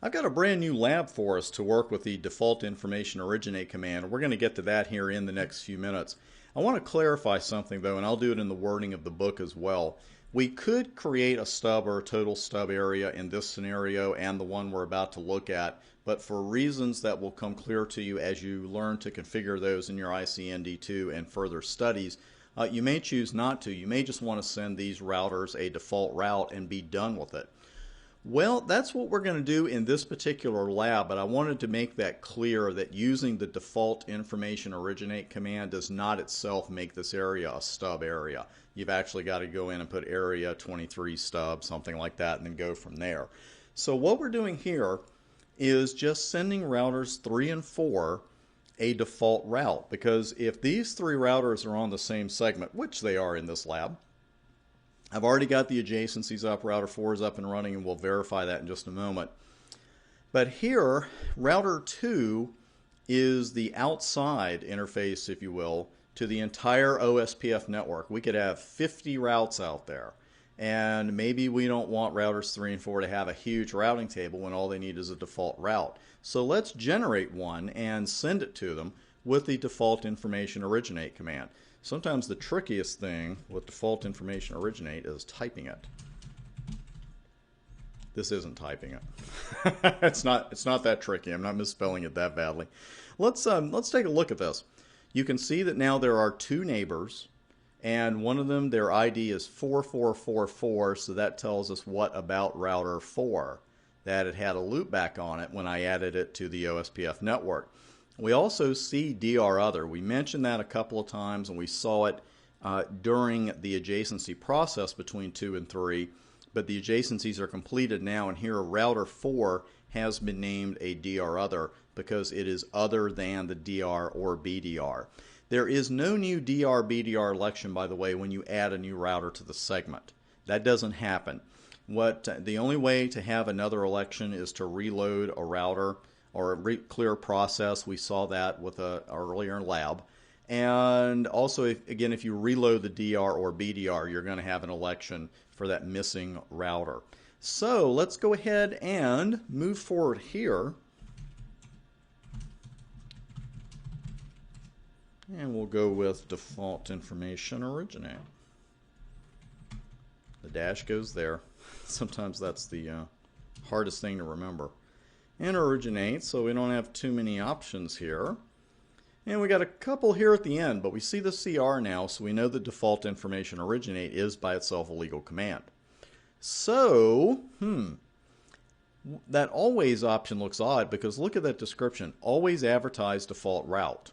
I've got a brand new lab for us to work with the default information originate command. We're going to get to that here in the next few minutes. I want to clarify something though, and I'll do it in the wording of the book as well. We could create a stub or a total stub area in this scenario and the one we're about to look at, but for reasons that will come clear to you as you learn to configure those in your ICND2 and further studies, you may choose not to. You may just want to send these routers a default route and be done with it. Well, that's what we're going to do in this particular lab, but I wanted to make that clear that using the default information originate command does not itself make this area a stub area. You've actually got to go in and put area 23 stub, something like that, and then go from there. So what we're doing here is just sending routers 3 and 4 a default route, because if these 3 routers are on the same segment, which they are in this lab, I've already got the adjacencies up, router 4 is up and running, and we'll verify that in just a moment. But here, router 2 is the outside interface, if you will, to the entire OSPF network. We could have 50 routes out there, and maybe we don't want routers 3 and 4 to have a huge routing table when all they need is a default route. So let's generate one and send it to them with the default information originate command. Sometimes the trickiest thing with default information originate is typing it. This isn't typing it. It's not that tricky. I'm not misspelling it that badly. Let's take a look at this. You can see that now there are 2 neighbors, and one of them, their ID is 4444, so that tells us what about router 4, that it had a loopback on it when I added it to the OSPF network. We also see DR other. We mentioned that a couple of times, and we saw it during the adjacency process between 2 and 3, but the adjacencies are completed now, and here router 4 has been named a DR other because it is other than the DR or BDR. There is no new DR BDR election, by the way, when you add a new router to the segment. That doesn't happen. The only way to have another election is to reload a router or a clear process. We saw that with earlier in lab. And also, if you reload the DR or BDR, you're going to have an election for that missing router. So let's go ahead and move forward here. And we'll go with default information originate. The dash goes there. Sometimes that's the hardest thing to remember. And originate, so we don't have too many options here. And we got a couple here at the end, but we see the CR now, so we know the default information originate is by itself a legal command. So, that always option looks odd because look at that description. Always advertise default route.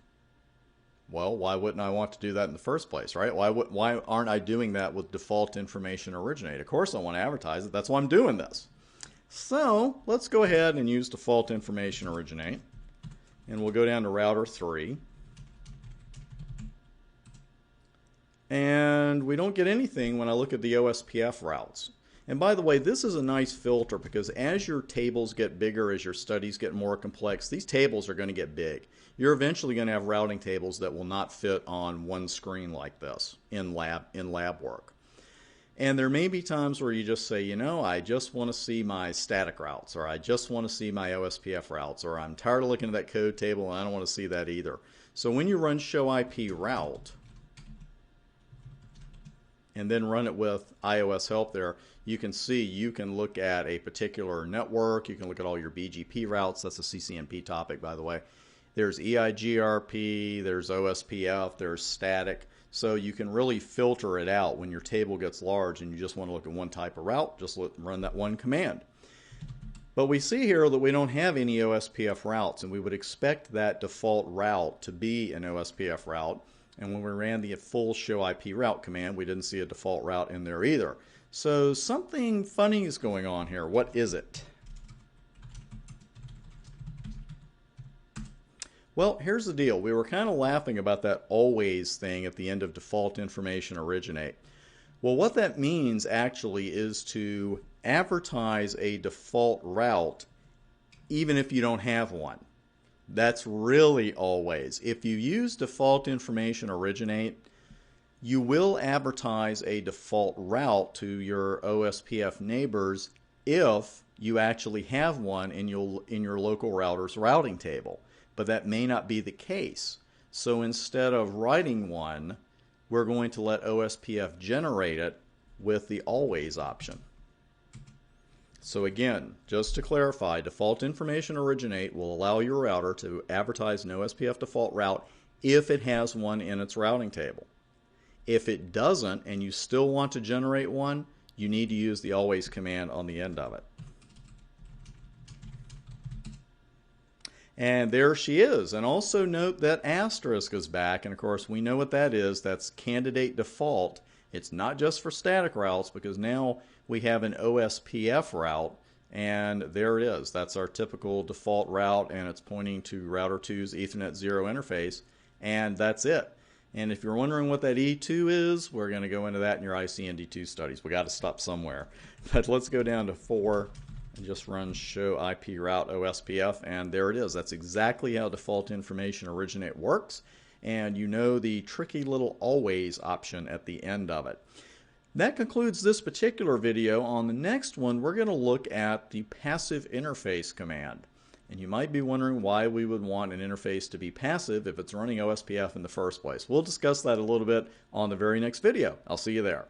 Well, why wouldn't I want to do that in the first place, right? Why aren't I doing that with default information originate? Of course I want to advertise it. That's why I'm doing this. So let's go ahead and use default information originate. And we'll go down to router 3. And we don't get anything when I look at the OSPF routes. And by the way, this is a nice filter because as your tables get bigger, as your studies get more complex, these tables are going to get big. You're eventually going to have routing tables that will not fit on one screen like this in lab work. And there may be times where you just say, you know, I just want to see my static routes, or I just want to see my OSPF routes, or I'm tired of looking at that code table and I don't want to see that either. So when you run show IP route and then run it with iOS help there, you can see you can look at a particular network, you can look at all your BGP routes. That's a CCNP topic, by the way. There's EIGRP, there's OSPF, there's static. So you can really filter it out when your table gets large and you just want to look at one type of route, just run that one command. But we see here that we don't have any OSPF routes, and we would expect that default route to be an OSPF route. And when we ran the full show IP route command, we didn't see a default route in there either. So something funny is going on here. What is it? Well, here's the deal. We were kind of laughing about that always thing at the end of default information originate. Well, what that means actually is to advertise a default route even if you don't have one. That's really always. If you use default information originate, you will advertise a default route to your OSPF neighbors if you actually have one in your local router's routing table. But that may not be the case. So instead of writing one, we're going to let OSPF generate it with the always option. So again, just to clarify, default information originate will allow your router to advertise an OSPF default route if it has one in its routing table. If it doesn't and you still want to generate one, you need to use the always command on the end of it. And there she is. And also note that asterisk is back. And of course, we know what that is. That's candidate default. It's not just for static routes, because now we have an OSPF route. And there it is. That's our typical default route. And it's pointing to router 2's Ethernet 0 interface. And that's it. And if you're wondering what that E2 is, we're going to go into that in your ICND2 studies. We got to stop somewhere. But let's go down to 4. And just run show IP route OSPF, and there it is. That's exactly how default information originate works, and you know the tricky little always option at the end of it. That concludes this particular video. On the next one, we're going to look at the passive interface command. And you might be wondering why we would want an interface to be passive if it's running OSPF in the first place. We'll discuss that a little bit on the very next video. I'll see you there.